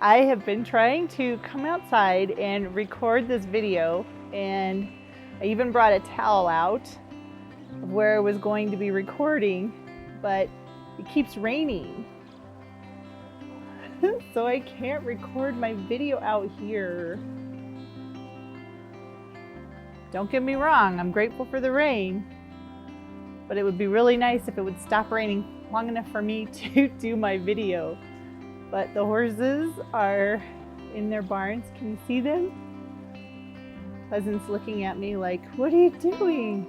I have been trying to come outside and record this video, and I even brought a towel out of where I was going to be recording, but it keeps raining. So I can't record my video out here. Don't get me wrong, I'm grateful for the rain, but it would be really nice if it would stop raining long enough for me to do my video. But the horses are in their barns. Can you see them? Pleasant's looking at me like, what are you doing?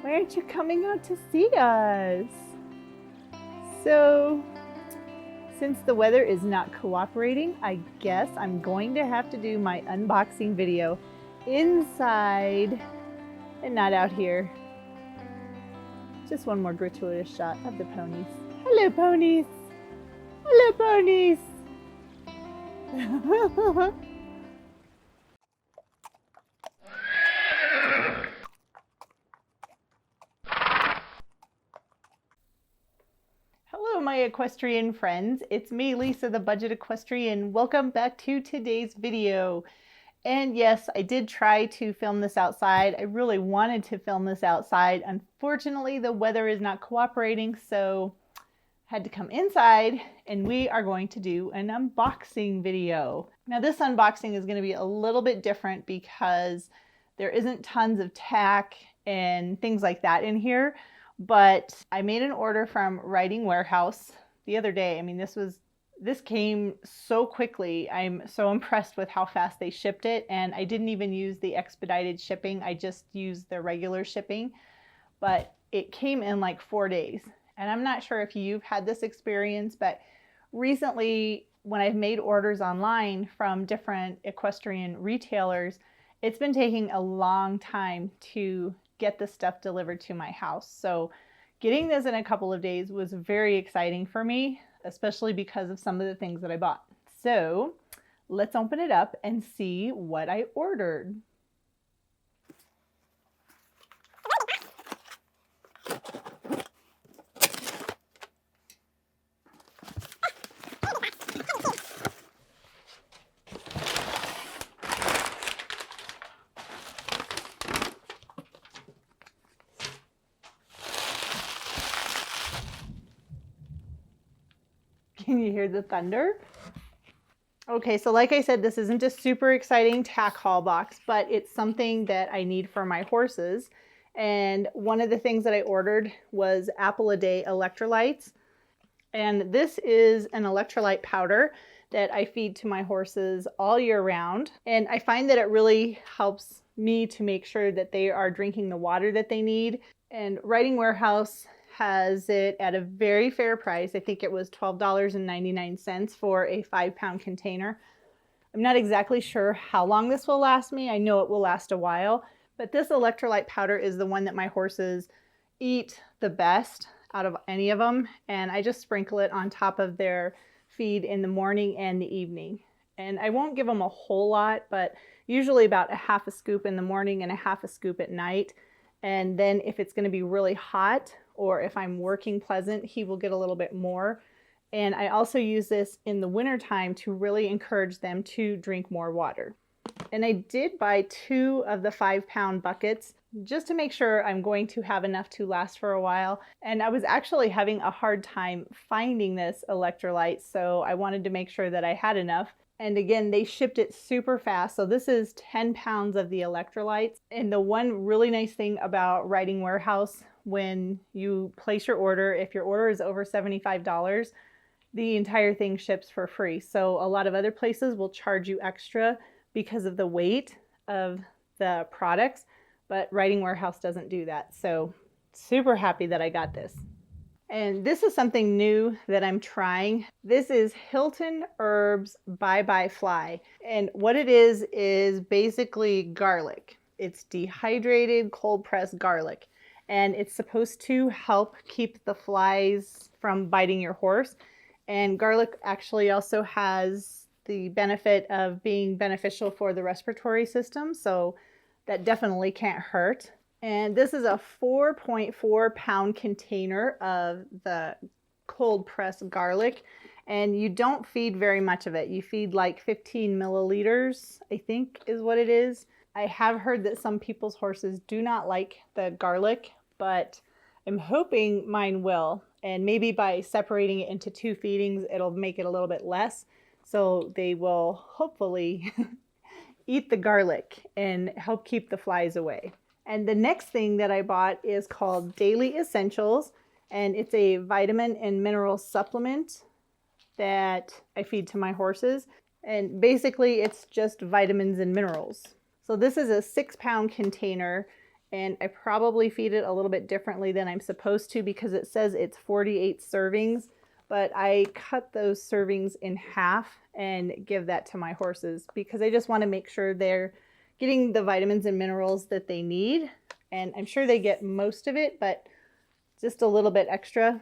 Why aren't you coming out to see us? So, since the weather is not cooperating, I guess I'm going to have to do my unboxing video inside and not out here. Just one more gratuitous shot of the ponies. Hello, ponies. Hello, ponies. Hello, my equestrian friends. It's me, Lisa, the Budget Equestrian. Welcome back to today's video. And yes, I did try to film this outside. I really wanted to film this outside. Unfortunately, the weather is not cooperating, so I had to come inside, and we are going to do an unboxing video. Now, this unboxing is going to be a little bit different because there isn't tons of tack and things like that in here, but I made an order from Riding Warehouse the other day. I mean, this came so quickly. I'm so impressed with how fast they shipped it, and I didn't even use the expedited shipping. I just used the regular shipping, but it came in like 4 days. And I'm not sure if you've had this experience, but recently when I've made orders online from different equestrian retailers, it's been taking a long time to get the stuff delivered to my house. So getting this in a couple of days was very exciting for me, especially because of some of the things that I bought. So let's open it up and see what I ordered. Can you hear the thunder? Okay, so like I said, this isn't a super exciting tack haul box, but it's something that I need for my horses. And one of the things that I ordered was A Day Electrolytes. And this is an electrolyte powder that I feed to my horses all year round. And I find that it really helps me to make sure that they are drinking the water that they need. And Riding Warehouse has it at a very fair price. I think it was $12.99 for a 5-pound container. I'm not exactly sure how long this will last me. I know it will last a while, but this electrolyte powder is the one that my horses eat the best out of any of them. And I just sprinkle it on top of their feed in the morning and the evening. And I won't give them a whole lot, but usually about a half a scoop in the morning and a half a scoop at night. And then if it's going to be really hot, or if I'm working Pleasant, he will get a little bit more. And I also use this in the winter time to really encourage them to drink more water. And I did buy 2 of the 5-pound buckets just to make sure I'm going to have enough to last for a while. And I was actually having a hard time finding this electrolyte, so I wanted to make sure that I had enough. And again, they shipped it super fast. So this is 10 pounds of the electrolytes. And the one really nice thing about Riding Warehouse, when you place your order, if your order is over $75, the entire thing ships for free. So a lot of other places will charge you extra because of the weight of the products, but Riding Warehouse doesn't do that. So super happy that I got this. And this is something new that I'm trying. This is Hilton Herbs Bye Bye Fly. And what it is basically garlic. It's dehydrated, cold pressed garlic. And it's supposed to help keep the flies from biting your horse. And garlic actually also has the benefit of being beneficial for the respiratory system. So that definitely can't hurt. And this is a 4.4 pound container of the cold pressed garlic. And you don't feed very much of it. You feed like 15 milliliters, I think is what it is. I have heard that some people's horses do not like the garlic, but I'm hoping mine will. And maybe by separating it into 2 feedings, it'll make it a little bit less. So they will hopefully eat the garlic and help keep the flies away. And the next thing that I bought is called Daily Essentials, and it's a vitamin and mineral supplement that I feed to my horses. And basically it's just vitamins and minerals. So this is a 6-pound container, and I probably feed it a little bit differently than I'm supposed to because it says it's 48 servings, but I cut those servings in half and give that to my horses because I just want to make sure they're getting the vitamins and minerals that they need. And I'm sure they get most of it, but just a little bit extra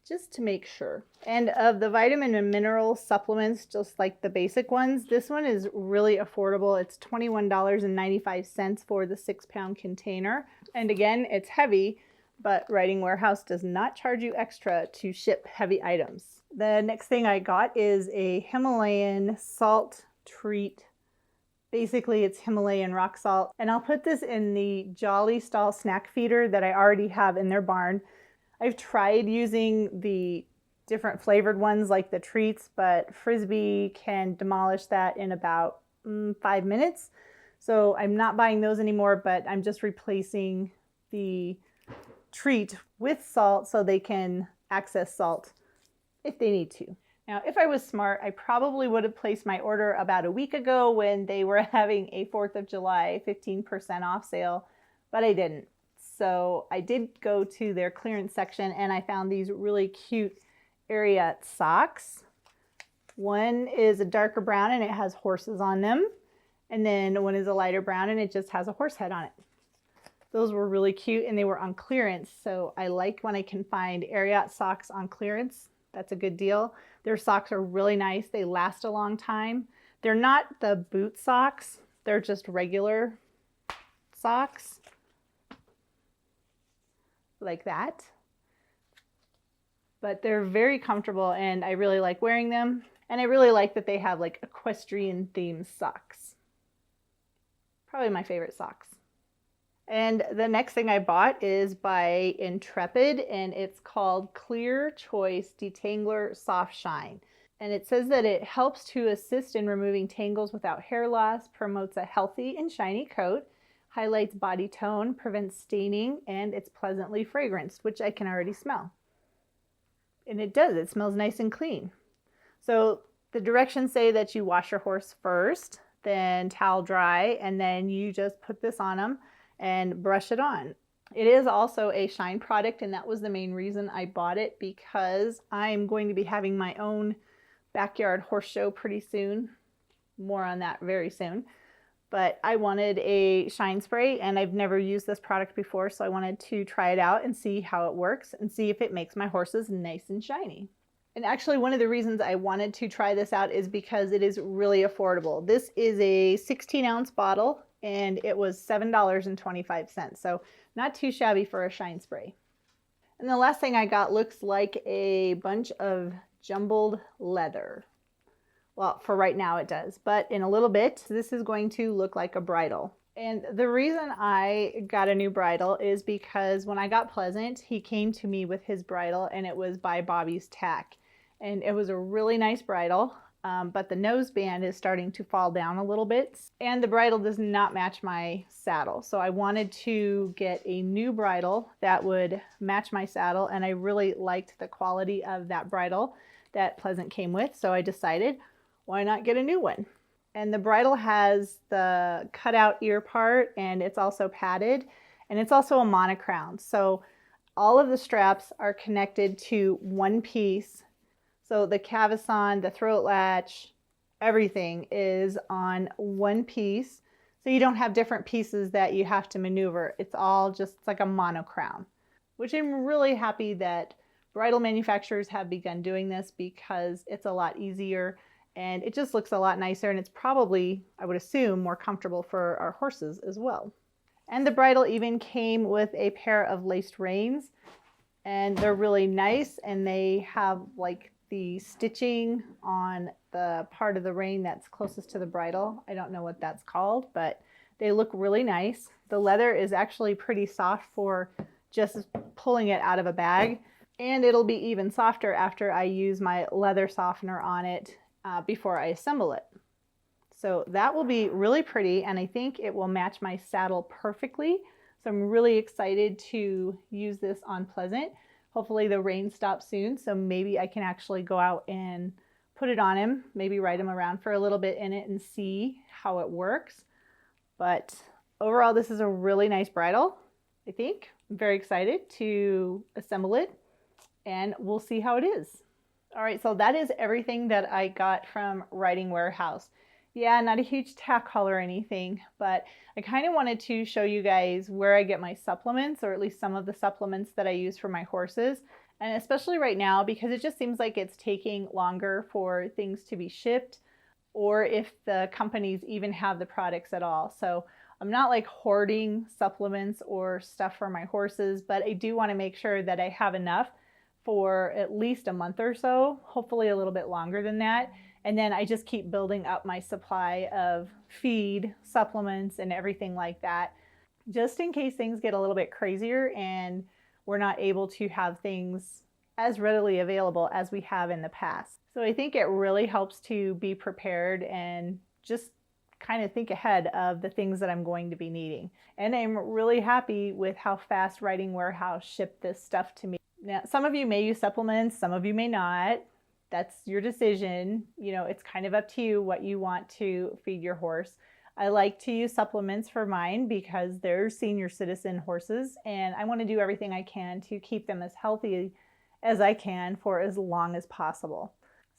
just to make sure. And of the vitamin and mineral supplements, just like the basic ones, this one is really affordable. It's $21.95 for the 6-pound container. And again, it's heavy, but Riding Warehouse does not charge you extra to ship heavy items. The next thing I got is a Himalayan Salt treat. Basically, it's Himalayan rock salt. And I'll put this in the Jolly Stall snack feeder that I already have in their barn. I've tried using the different flavored ones like the treats, but Frisbee can demolish that in about 5 minutes. So I'm not buying those anymore, but I'm just replacing the treat with salt so they can access salt if they need to. Now, if I was smart, I probably would have placed my order about a week ago when they were having a 4th of July 15% off sale, but I didn't. So I did go to their clearance section and I found these really cute Ariat socks. One is a darker brown and it has horses on them. And then one is a lighter brown and it just has a horse head on it. Those were really cute and they were on clearance. So I like when I can find Ariat socks on clearance. That's a good deal. Their socks are really nice. They last a long time. They're not the boot socks. They're just regular socks. Like that. But they're very comfortable and I really like wearing them. And I really like that they have like equestrian themed socks. Probably my favorite socks. And the next thing I bought is by Intrepid and it's called Clear Choice Detangler Soft Shine. And it says that it helps to assist in removing tangles without hair loss, promotes a healthy and shiny coat, highlights body tone, prevents staining, and it's pleasantly fragranced, which I can already smell. And it does, it smells nice and clean. So the directions say that you wash your horse first, then towel dry, and then you just put this on them and brush it on. It is also a shine product, and that was the main reason I bought it because I'm going to be having my own backyard horse show pretty soon. More on that very soon. But I wanted a shine spray and I've never used this product before, so I wanted to try it out and see how it works and see if it makes my horses nice and shiny. And actually one of the reasons I wanted to try this out is because it is really affordable. This is a 16-ounce bottle and it was $7.25, so not too shabby for a shine spray. And the last thing I got looks like a bunch of jumbled leather. Well, for right now it does, but in a little bit, this is going to look like a bridle. And the reason I got a new bridle is because when I got Pleasant, he came to me with his bridle and it was by Bobby's Tack. And it was a really nice bridle, but the nose band is starting to fall down a little bit. And the bridle does not match my saddle. So I wanted to get a new bridle that would match my saddle. And I really liked the quality of that bridle that Pleasant came with. So I decided, why not get a new one? And the bridle has the cutout ear part and it's also padded and it's also a monocrown. So all of the straps are connected to one piece. So the cavesson, the throat latch, everything is on one piece. So you don't have different pieces that you have to maneuver. It's all just like a monocrown, which I'm really happy that bridle manufacturers have begun doing this because it's a lot easier. And it just looks a lot nicer and it's probably, I would assume, more comfortable for our horses as well. And the bridle even came with a pair of laced reins and they're really nice and they have like the stitching on the part of the rein that's closest to the bridle. I don't know what that's called, but they look really nice. The leather is actually pretty soft for just pulling it out of a bag, and it'll be even softer after I use my leather softener on it before I assemble it. So that will be really pretty, and I think it will match my saddle perfectly. So I'm really excited to use this on Pleasant. Hopefully the rain stops soon, so maybe I can actually go out and put it on him, maybe ride him around for a little bit in it and see how it works. But overall, this is a really nice bridle, I think. I'm very excited to assemble it, and we'll see how it is. All right, so that is everything that I got from Riding Warehouse. Yeah, not a huge tack haul or anything, but I kind of wanted to show you guys where I get my supplements, or at least some of the supplements that I use for my horses. And especially right now, because it just seems like it's taking longer for things to be shipped, or if the companies even have the products at all. So I'm not like hoarding supplements or stuff for my horses, but I do want to make sure that I have enough for at least a month or so, hopefully a little bit longer than that. And then I just keep building up my supply of feed, supplements, and everything like that, just in case things get a little bit crazier and we're not able to have things as readily available as we have in the past. So I think it really helps to be prepared and just kind of think ahead of the things that I'm going to be needing. And I'm really happy with how fast Riding Warehouse shipped this stuff to me. Now, some of you may use supplements, some of you may not. That's your decision. You know, it's kind of up to you what you want to feed your horse. I like to use supplements for mine because they're senior citizen horses, and I want to do everything I can to keep them as healthy as I can for as long as possible.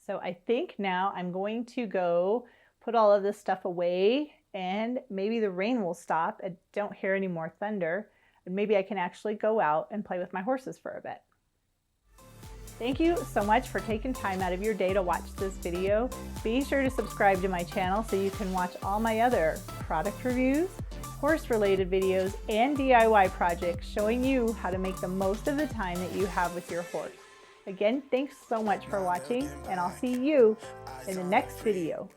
So I think now I'm going to go put all of this stuff away, and maybe the rain will stop. I don't hear any more thunder, and maybe I can actually go out and play with my horses for a bit. Thank you so much for taking time out of your day to watch this video. Be sure to subscribe to my channel so you can watch all my other product reviews, horse-related videos, and DIY projects showing you how to make the most of the time that you have with your horse. Again, thanks so much for watching, and I'll see you in the next video.